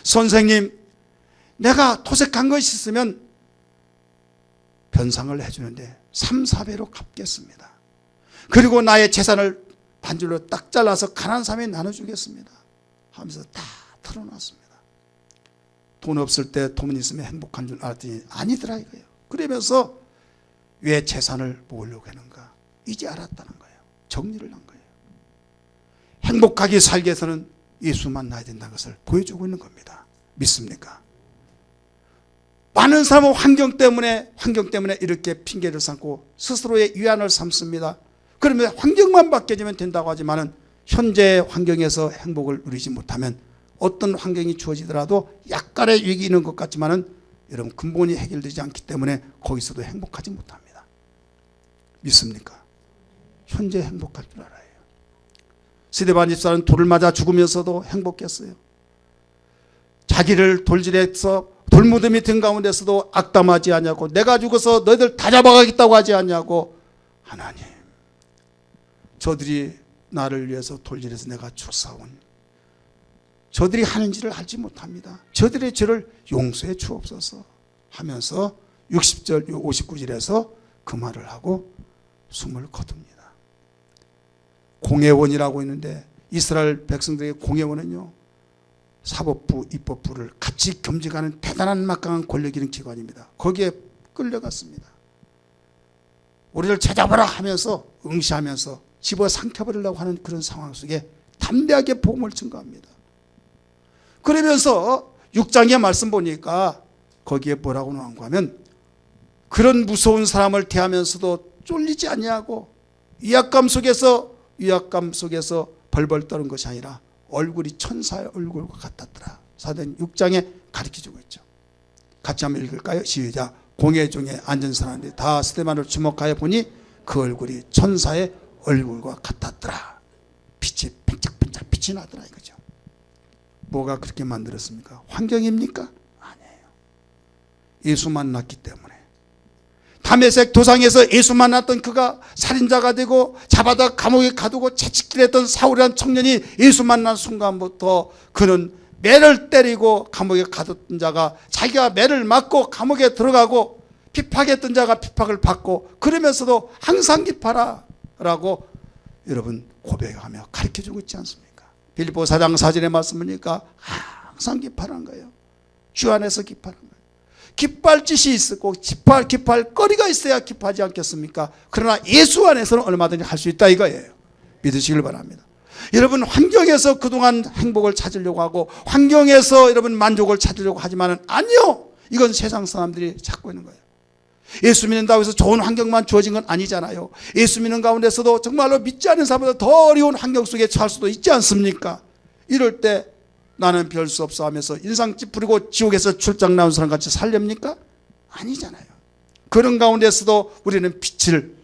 선생님, 내가 토색한 것이 있으면 변상을 해주는데 3, 4배로 갚겠습니다. 그리고 나의 재산을 반절로 딱 잘라서 가난한 사람에 나눠주겠습니다 하면서 다 털어놨습니다. 돈 없을 때 돈 있으면 행복한 줄 알았더니 아니더라 이거예요. 그러면서 왜 재산을 모으려고 하는가 이제 알았다는 거예요. 정리를 한 거예요. 행복하게 살기 위해서는 예수 만나야 된다는 것을 보여주고 있는 겁니다. 믿습니까? 많은 사람은 환경 때문에 이렇게 핑계를 삼고 스스로의 위안을 삼습니다. 그러면 환경만 바뀌어지면 된다고 하지만 현재 환경에서 행복을 누리지 못하면 어떤 환경이 주어지더라도 약간의 위기 있는 것 같지만 여러분 근본이 해결되지 않기 때문에 거기서도 행복하지 못합니다. 믿습니까? 현재 행복할 줄 알아요. 스데반 집사는 돌을 맞아 죽으면서도 행복했어요. 자기를 돌질해서 돌무덤이 든 가운데서도 악담하지 않냐고, 내가 죽어서 너희들 다 잡아가겠다고 하지 않냐고, 하나님 저들이 나를 위해서 돌질해서 내가 죽사온 저들이 하는지를 알지 못합니다. 저들의 죄를 용서해 주옵소서 하면서 60절 59절에서 그 말을 하고 숨을 거둡니다. 공회원이라고 있는데 이스라엘 백성들의 공회원은요, 사법부, 입법부를 같이 겸직하는 대단한 막강한 권력 있는 기관입니다. 거기에 끌려갔습니다. 우리를 찾아보라 하면서 응시하면서 집어삼켜버리려고 하는 그런 상황 속에 담대하게 복음을 증거합니다. 그러면서 6장의 말씀 보니까 거기에 뭐라고 나온가 하면 그런 무서운 사람을 대하면서도 쫄리지 않냐고, 위압감 속에서 벌벌 떠는 것이 아니라 얼굴이 천사의 얼굴과 같았더라. 사도행 6장에 가르쳐주고 있죠. 같이 한번 읽을까요? 시작. 공회 중에 앉은 사람들이 다 스데반을 주목하여 보니 그 얼굴이 천사의 얼굴과 같았더라. 빛이 팽짝팽짝 빛이 나더라 이거죠. 뭐가 그렇게 만들었습니까? 환경입니까? 아니에요. 예수 만났기 때문에. 다메섹 도상에서 예수 만났던 그가 살인자가 되고 잡아다 감옥에 가두고 채찍질했던 사울이라는 청년이 예수 만난 순간부터 그는 매를 때리고 감옥에 가뒀던 자가 자기가 매를 맞고 감옥에 들어가고 핍박했던 자가 핍박을 받고 그러면서도 항상 기뻐라 라고 여러분 고백하며 가르쳐주고 있지 않습니까? 빌립보 4장 4절의 말씀이니까 항상 기뻐하는 거예요. 주 안에서 기뻐하는 거예요. 기뻐할 짓이 있고 기뻐할 거리가 있어야 기뻐하지 않겠습니까? 그러나 예수 안에서는 얼마든지 할 수 있다 이거예요. 믿으시길 바랍니다. 여러분 환경에서 그동안 행복을 찾으려고 하고 환경에서 여러분 만족을 찾으려고 하지만 아니요, 이건 세상 사람들이 찾고 있는 거예요. 예수 믿는다고 해서 좋은 환경만 주어진 건 아니잖아요. 예수 믿는 가운데서도 정말로 믿지 않는 사람보다 더 어려운 환경 속에 처할 수도 있지 않습니까? 이럴 때 나는 별 수 없어 하면서 인상 찌푸리고 지옥에서 출장 나온 사람 같이 살렵니까? 아니잖아요. 그런 가운데서도 우리는 빛을,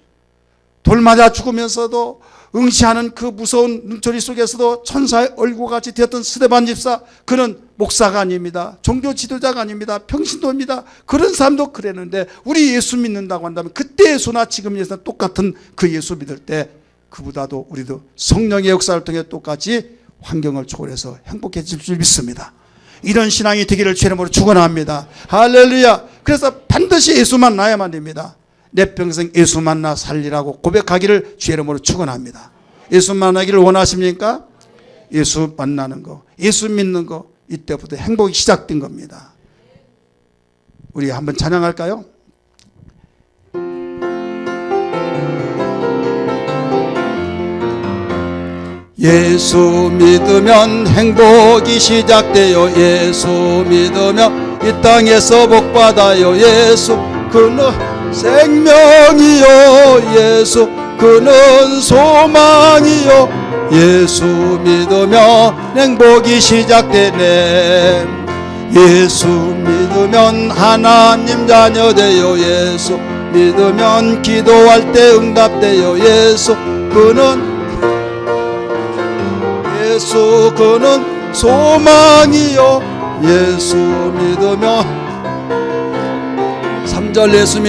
돌 맞아 죽으면서도 응시하는 그 무서운 눈초리 속에서도 천사의 얼굴같이 되었던 스데반 집사, 그는 목사가 아닙니다. 종교 지도자가 아닙니다. 평신도입니다. 그런 사람도 그랬는데 우리 예수 믿는다고 한다면 그때 예수나 지금 예수나 똑같은 그 예수 믿을 때 그보다도 우리도 성령의 역사를 통해 똑같이 환경을 초월해서 행복해질 줄 믿습니다. 이런 신앙이 되기를 주의 이름으로 축원합니다. 할렐루야. 그래서 반드시 예수 만나야만 됩니다. 내 평생 예수 만나 살리라고 고백하기를 주의 이름으로 축원합니다. 예수 만나기를 원하십니까? 예수 만나는 거, 예수 믿는 거, 이때부터 행복이 시작된 겁니다. 우리 한번 찬양할까요? 예수 믿으면 행복이 시작돼요. 예수 믿으면 이 땅에서 복받아요. 예수 그는 생명이요. 예수 그는 소망이요. 예수 믿으면 행복이 시작되네. 예수 믿으면 하나님 자녀 돼요. 예수 믿으면 기도할 때 응답돼요. 예수 그는 소망이요. 예수 믿으면 3절 예수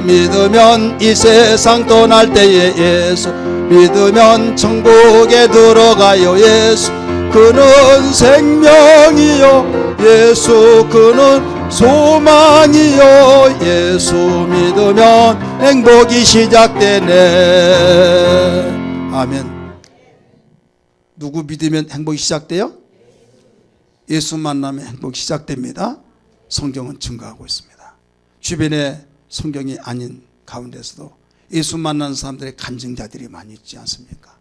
믿으면 이 세상 떠날 때에 예수 믿으면 천국에 들어가요. 예수 그는 생명이요. 예수 그는 소망이요. 예수 믿으면 행복이 시작되네. 아멘. 누구 믿으면 행복이 시작돼요? 예수 만나면 행복이 시작됩니다. 성경은 증거하고 있습니다. 주변에 성경이 아닌 가운데서도 예수 만나는 사람들의 간증자들이 많이 있지 않습니까?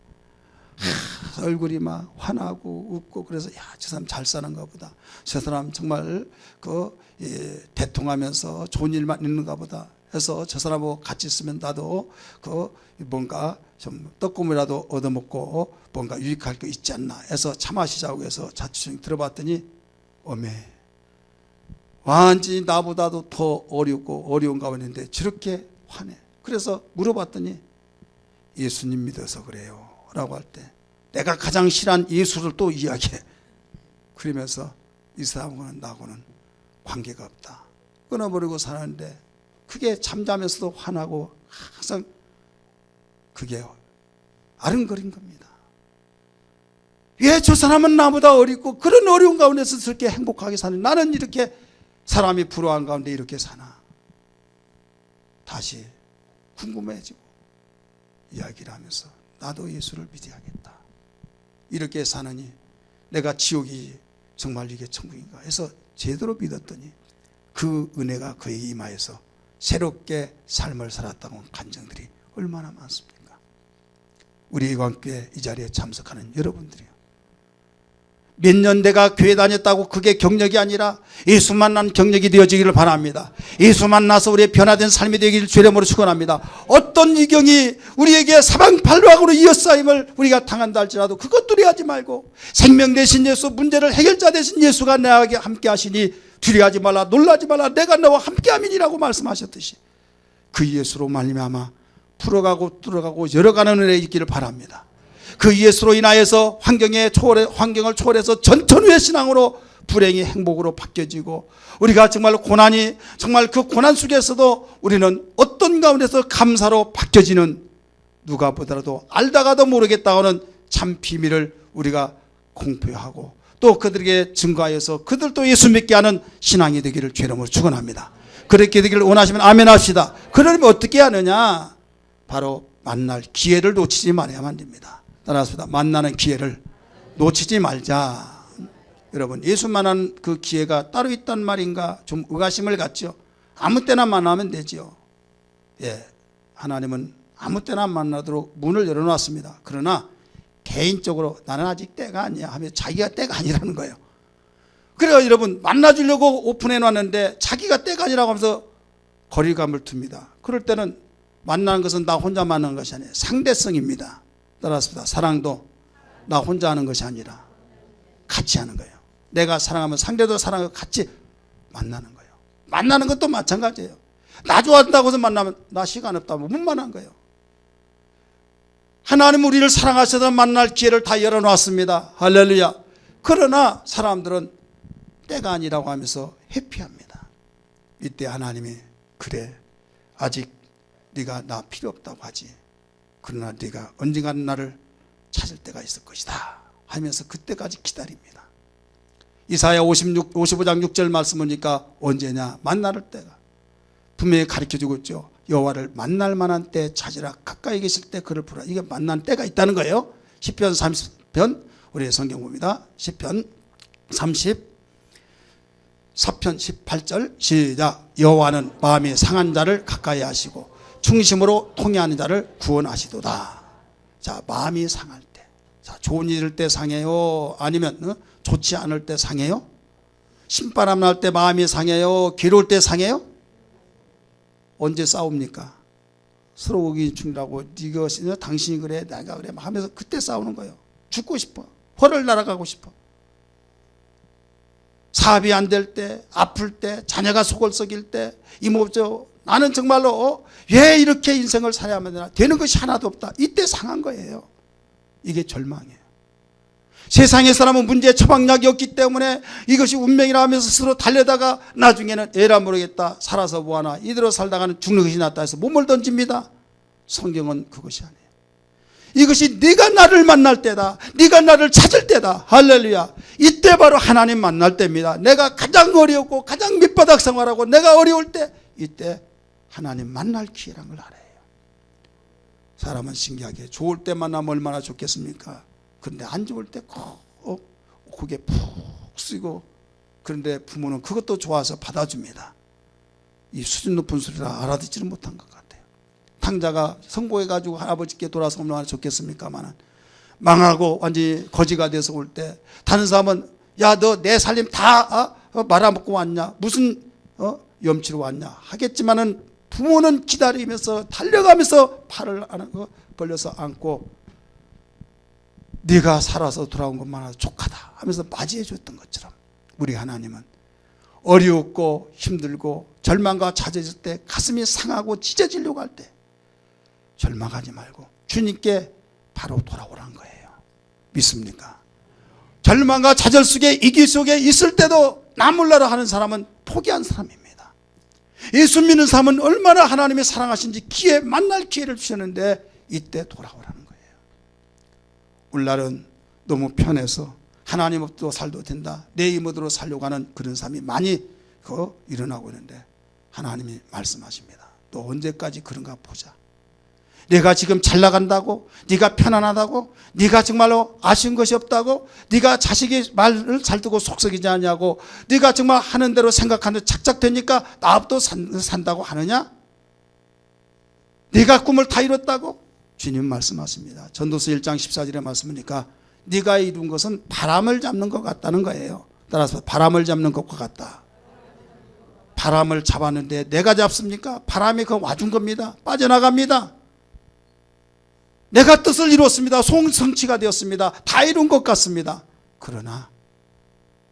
얼굴이 막 환하고 웃고, 그래서 야, 저 사람 잘 사는가 보다, 저 사람 정말 대통하면서 좋은 일만 있는가 보다 해서 저 사람하고 같이 있으면 나도 뭔가 좀 떡고물이라도 얻어먹고 뭔가 유익할 거 있지 않나 해서 차 마시자고 해서 자취생 들어봤더니 어메, 완전히 나보다도 더 어려운 가운데 저렇게 화내. 그래서 물어봤더니 예수님 믿어서 그래요 라고 할 때 내가 가장 싫어하는 예수를 또 이야기해. 그러면서 이 사람과는 나하고는 관계가 없다, 끊어버리고 사는데 그게 잠자면서도 화나고 항상 그게 아른거린 겁니다. 왜 저 사람은 나보다 어리고 그런 어려운 가운데서 저렇게 행복하게 사는, 나는 이렇게 사람이 불우한 가운데 이렇게 사나. 다시 궁금해지고 이야기를 하면서 나도 예수를 믿어야겠다. 이렇게 사느니 내가 지옥이 정말 이게 천국인가 해서 제대로 믿었더니 그 은혜가 그에게 임하여서 새롭게 삶을 살았다고 하는 간증들이 얼마나 많습니까? 우리 예관교회 이 자리에 참석하는 여러분들이요, 몇 년 내가 교회 다녔다고 그게 경력이 아니라 예수 만난 경력이 되어지기를 바랍니다. 예수 만나서 우리의 변화된 삶이 되기를 주의 이름으로 축원합니다. 어떤 위경이 우리에게 사방팔방으로 이어싸임을 우리가 당한다 할지라도 그것 두려워하지 말고 생명 되신 예수, 문제를 해결자 되신 예수가 나에게 함께 하시니 두려워하지 말라, 놀라지 말라, 내가 너와 함께 함이니라고 말씀하셨듯이 그 예수로 말미암아 풀어가고 뚫어가고 열어가는 은혜 있기를 바랍니다. 그 예수로 인하여서 환경을 초월해서 전천후의 신앙으로 불행이 행복으로 바뀌어지고, 우리가 정말 고난이, 정말 그 고난 속에서도 우리는 어떤 가운데서 감사로 바뀌어지는, 누가 보더라도 알다가도 모르겠다고는 참 비밀을 우리가 공표하고 또 그들에게 증거하여서 그들도 예수 믿게 하는 신앙이 되기를 주의 이름으로 축원합니다. 그렇게 되기를 원하시면 아멘 합시다. 그러면 어떻게 하느냐? 바로 만날 기회를 놓치지 말아야만 됩니다. 따라서 만나는 기회를 놓치지 말자. 여러분, 예수 만나는 그 기회가 따로 있단 말인가 좀 의구심을 갖죠. 아무 때나 만나면 되죠. 예, 하나님은 아무 때나 만나도록 문을 열어놨습니다. 그러나 개인적으로 나는 아직 때가 아니야 하면 자기가 때가 아니라는 거예요. 그래요, 여러분. 만나주려고 오픈해 놨는데 자기가 때가 아니라고 하면서 거리감을 둡니다. 그럴 때는 만나는 것은 나 혼자 만나는 것이 아니에요. 상대성입니다. 따라서 사랑도 나 혼자 하는 것이 아니라 같이 하는 거예요. 내가 사랑하면 상대도 사랑하고 같이 만나는 거예요. 만나는 것도 마찬가지예요. 나 좋아한다고 해서 만나면 나 시간 없다면 못 만난 거예요. 하나님 우리를 사랑하셔서 만날 기회를 다 열어놨습니다. 할렐루야. 그러나 사람들은 때가 아니라고 하면서 회피합니다. 이때 하나님이 그래 아직 네가 나 필요 없다고 하지. 그러나 네가 언젠가는 나를 찾을 때가 있을 것이다 하면서 그때까지 기다립니다. 이사야 55장 6절 말씀 보니까 언제냐? 만날 때가. 분명히 가르쳐주고 있죠. 여호와를 만날 만한 때 찾으라. 가까이 계실 때 그를 부르라. 이게 만난 때가 있다는 거예요. 시편 30편 우리의 성경 봅니다. 시편 34편 18절 시작. 여호와는 마음이 상한 자를 가까이 하시고 중심으로 통회하는 자를 구원하시도다. 자, 마음이 상할 때. 자, 좋은 일일 때 상해요? 아니면 좋지 않을 때 상해요? 신바람 날 때 마음이 상해요? 괴로울 때 상해요? 언제 싸웁니까? 서로 오기 중이라고 네가 당신이 그래 내가 그래 하면서 그때 싸우는 거예요. 죽고 싶어. 화를 날아가고 싶어. 사업이 안 될 때, 아플 때, 자녀가 속을 썩일 때, 이모저 나는 정말로 왜 이렇게 인생을 살아야만 되나? 되는 것이 하나도 없다. 이때 상한 거예요. 이게 절망이에요. 세상의 사람은 문제에 처방약이 없기 때문에 이것이 운명이라 하면서 스스로 달려다가 나중에는 에라 모르겠다. 살아서 뭐하나. 이대로 살다가는 죽는 것이 낫다 해서 몸을 던집니다. 성경은 그것이 아니에요. 이것이 네가 나를 만날 때다. 네가 나를 찾을 때다. 할렐루야. 이때 바로 하나님 만날 때입니다. 내가 가장 어렵고 가장 밑바닥 생활하고 내가 어려울 때 이때 하나님 만날 기회라는 걸 알아요. 사람은 신기하게 좋을 때 만나면 얼마나 좋겠습니까? 그런데 안 좋을 때 고개 푹 쓰고 그런데 부모는 그것도 좋아서 받아줍니다. 이 수준 높은 소리라 알아듣지를 못한 것 같아요. 탕자가 성공해가지고 할아버지께 돌아서 얼마나 좋겠습니까만은 망하고 완전히 거지가 돼서 올 때 다른 사람은 야 너 내 살림 다 말아먹고 왔냐 무슨 염치로 왔냐 하겠지만은 부모는 기다리면서 달려가면서 팔을 벌려서 안고 네가 살아서 돌아온 것만 족하다 하면서 맞이해 줬던 것처럼 우리 하나님은 어렵고 힘들고 절망과 찾아질 때 가슴이 상하고 찢어지려고 할 때 절망하지 말고 주님께 바로 돌아오라는 거예요. 믿습니까? 절망과 좌절 속에 이기 속에 있을 때도 나 몰라라 하는 사람은 포기한 사람입니다. 예수 믿는 사람은 얼마나 하나님이 사랑하신지 만날 기회를 주셨는데 이때 돌아오라는 거예요. 오늘날은 너무 편해서 하나님 없도 살도 된다. 내 힘으로 살려고 하는 그런 삶이 많이 일어나고 있는데 하나님이 말씀하십니다. 너 언제까지 그런가 보자. 내가 지금 잘 나간다고 네가 편안하다고 네가 정말로 아쉬운 것이 없다고 네가 자식이 말을 잘 듣고 속썩이지 않냐고 네가 정말 하는 대로 생각하는 대로 착착되니까 나 없도 산다고 하느냐? 네가 꿈을 다 이뤘다고? 주님 말씀하십니다. 전도서 1장 14절에 말씀하니까 네가 이룬 것은 바람을 잡는 것 같다는 거예요. 따라서 바람을 잡는 것과 같다. 바람을 잡았는데 내가 잡습니까? 바람이 그 와준 겁니다. 빠져나갑니다. 내가 뜻을 이뤘습니다. 성취가 되었습니다. 다 이룬 것 같습니다. 그러나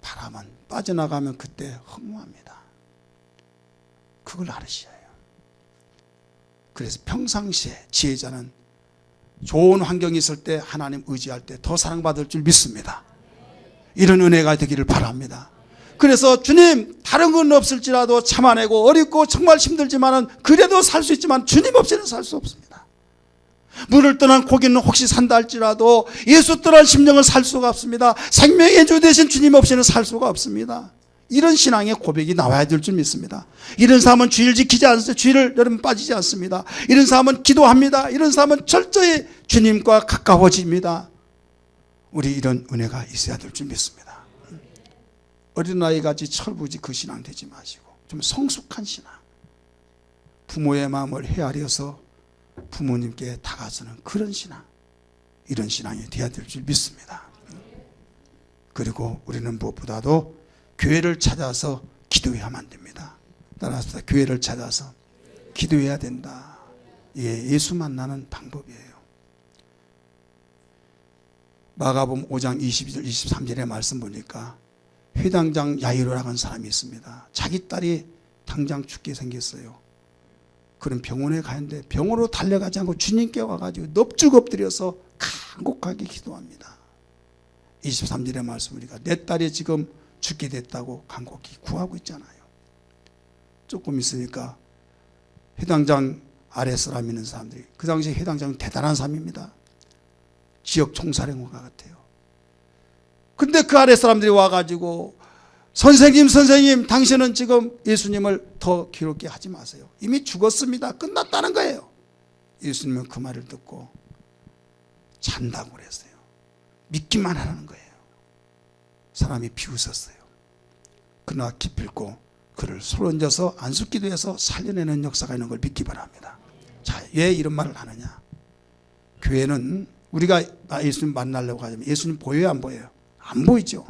바람은 빠져나가면 그때 허무합니다. 그걸 알으셔야 해요. 그래서 평상시에 지혜자는 좋은 환경이 있을 때 하나님 의지할 때 더 사랑받을 줄 믿습니다. 이런 은혜가 되기를 바랍니다. 그래서 주님 다른 건 없을지라도 참아내고 어렵고 정말 힘들지만은 그래도 살 수 있지만 주님 없이는 살 수 없습니다. 물을 떠난 고기는 혹시 산다 할지라도 예수 떠난 심령은 살 수가 없습니다. 생명의 주 되신 주님 없이는 살 수가 없습니다. 이런 신앙의 고백이 나와야 될 줄 믿습니다. 이런 사람은 주의를 지키지 않습니다. 주의를 여러분 빠지지 않습니다. 이런 사람은 기도합니다. 이런 사람은 철저히 주님과 가까워집니다. 우리 이런 은혜가 있어야 될 줄 믿습니다. 어린아이같이 철부지 그 신앙 되지 마시고 좀 성숙한 신앙, 부모의 마음을 헤아려서 부모님께 다가서는 그런 신앙, 이런 신앙이 되어야 될 줄 믿습니다. 그리고 우리는 무엇보다도 교회를 찾아서 기도해야만 됩니다. 따라서 교회를 찾아서 기도해야 된다. 이게 예수 만나는 방법이에요. 마가복음 5장 22절 23절의 말씀 보니까 회당장 야이로라는 사람이 있습니다. 자기 딸이 당장 죽게 생겼어요. 그런 병원에 가는데 병원으로 달려가지 않고 주님께 와가지고 넙죽 엎드려서 간곡하게 기도합니다. 23절의 말씀 보니까 내 딸이 지금 죽게 됐다고 간곡히 구하고 있잖아요. 조금 있으니까 회당장 아래 사람 있는 사람들이, 그 당시 회당장은 대단한 사람입니다. 지역 총사령관 같아요. 근데 그 아래 사람들이 와가지고 선생님 당신은 지금 예수님을 더 괴롭게 하지 마세요. 이미 죽었습니다. 끝났다는 거예요. 예수님은 그 말을 듣고 잔다고 그랬어요. 믿기만 하라는 거예요. 사람이 비웃었어요. 그러나 기필코 그를 손 얹어서 안수기도해서 살려내는 역사가 있는 걸 믿기 바랍니다. 자, 왜 이런 말을 하느냐? 교회는 우리가 예수님 만나려고 하지만 예수님 보여요, 안 보여요? 안 보이죠.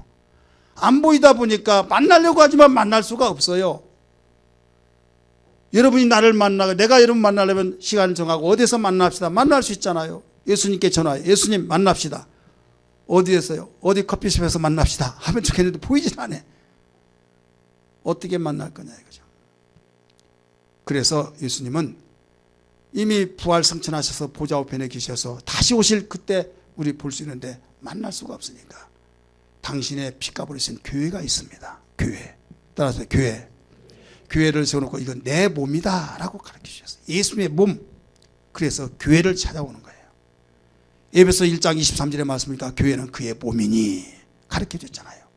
안 보이다 보니까 만나려고 하지만 만날 수가 없어요. 여러분이 나를 만나고 내가 여러분 만나려면 시간을 정하고 어디서 만납시다. 만날 수 있잖아요. 예수님께 전화해. 예수님 만납시다. 어디에서요? 어디 커피숍에서 만납시다 하면 좋겠는데 보이질 않아. 어떻게 만날 거냐 이거죠. 그래서 예수님은 이미 부활 승천하셔서 보좌 우편에 계셔서 다시 오실 그때 우리 볼 수 있는데 만날 수가 없으니까 당신의 피값으로 쓴 교회가 있습니다. 교회. 따라서 교회를 세워놓고 이건 내 몸이다 라고 가르쳐 주셨어요. 예수님의 몸. 그래서 교회를 찾아오는 거예요. 에베소 1장 23절의 말씀이니까 교회는 그의 몸이니 가르쳐 줬잖아요.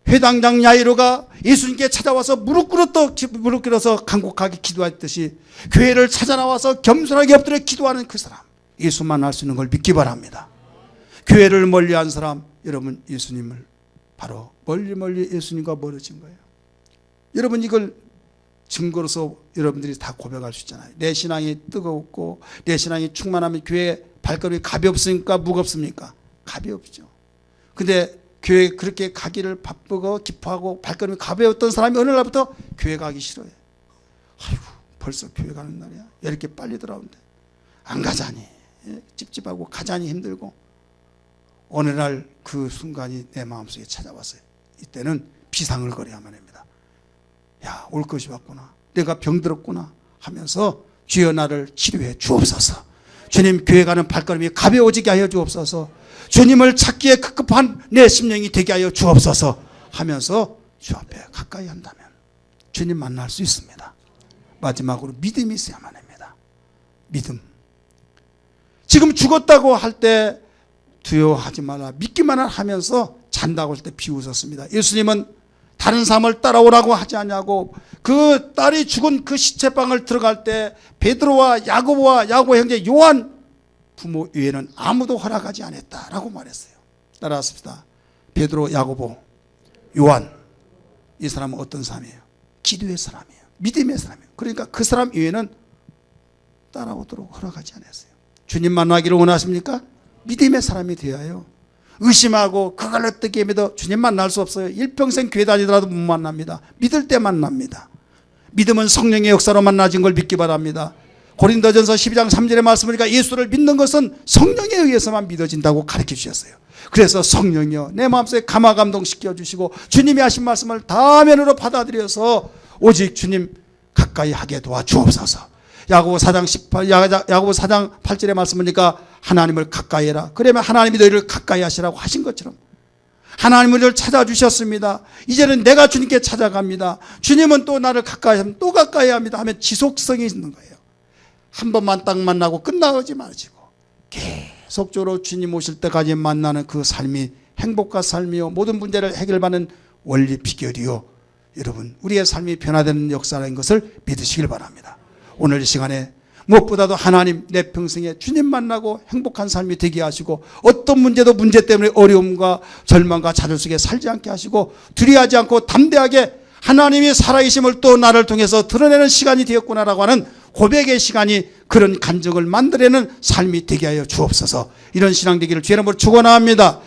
회당장 야이로가 예수님께 찾아와서 무릎 꿇어서 간곡하게 기도했듯이 교회를 찾아 나와서 겸손하게 엎드려 기도하는 그 사람, 예수 만날 수 있는 걸 믿기 바랍니다. 교회를 멀리한 사람, 여러분 예수님을 바로 멀리 예수님과 멀어진 거예요. 여러분 이걸 증거로서 여러분들이 다 고백할 수 있잖아요. 내 신앙이 뜨겁고 내 신앙이 충만하면 교회 발걸음이 가볍습니까? 무겁습니까? 가볍죠. 근데 교회 그렇게 가기를 바쁘고 기뻐하고 발걸음이 가벼웠던 사람이 어느 날부터 교회 가기 싫어해. 아이고 벌써 교회 가는 날이야. 왜 이렇게 빨리 돌아온대. 안 가자니 찝찝하고 가자니 힘들고. 어느 날 그 순간이 내 마음속에 찾아왔어요. 이때는 비상을 거려야만 합니다. 야, 올 것이 왔구나. 내가 병들었구나 하면서 주여 나를 치료해 주옵소서. 주님 교회 가는 발걸음이 가벼워지게 하여 주옵소서. 주님을 찾기에 급급한 내 심령이 되게 하여 주옵소서 하면서 주 앞에 가까이 한다면 주님 만날 수 있습니다. 마지막으로 믿음이 있어야만 합니다. 믿음. 지금 죽었다고 할 때 두려워하지 마라. 믿기만 하면서 잔다고 할 때 비웃었습니다. 예수님은 다른 사람을 따라오라고 하지 않냐고 그 딸이 죽은 그 시체방을 들어갈 때 베드로와 야고보와 야고보 형제 요한 부모 외에는 아무도 허락하지 않았다라고 말했어요. 따라하십시다. 베드로, 야고보, 요한, 이 사람은 어떤 사람이에요? 기도의 사람이에요. 믿음의 사람이에요. 그러니까 그 사람 외에는 따라오도록 허락하지 않았어요. 주님 만나기를 원하십니까? 믿음의 사람이 되어요. 의심하고 그걸 어떻게 믿어? 주님 만날 수 없어요. 일평생 교회 다니더라도 못 만납니다. 믿을 때 만납니다. 믿음은 성령의 역사로 만나진 걸 믿기 바랍니다. 고린도전서 12장 3절의 말씀이니까 예수를 믿는 것은 성령에 의해서만 믿어진다고 가르쳐 주셨어요. 그래서 성령이여 내 마음속에 감화감동시켜 주시고 주님이 하신 말씀을 다면으로 받아들여서 오직 주님 가까이 하게 도와주옵소서. 야고보 4장 8절의 말씀이니까 하나님을 가까이 해라. 그러면 하나님이 너희를 가까이 하시라고 하신 것처럼 하나님을 늘 찾아주셨습니다. 이제는 내가 주님께 찾아갑니다. 주님은 또 나를 가까이 하면 또 가까이 합니다 하면 지속성이 있는 거예요. 한 번만 딱 만나고 끝나지 마시고 계속적으로 주님 오실 때까지 만나는 그 삶이 행복과 삶이요 모든 문제를 해결받는 원리 비결이요 여러분 우리의 삶이 변화되는 역사라는 것을 믿으시길 바랍니다. 오늘 이 시간에 무엇보다도 하나님 내 평생에 주님 만나고 행복한 삶이 되게 하시고 어떤 문제도 문제 때문에 어려움과 절망과 좌절 속에 살지 않게 하시고 두려워하지 않고 담대하게 하나님이 살아계심을 또 나를 통해서 드러내는 시간이 되었구나라고 하는 고백의 시간이 그런 간증을 만들어내는 삶이 되게 하여 주옵소서. 이런 신앙 되기를 주의 이름으로 축원합니다.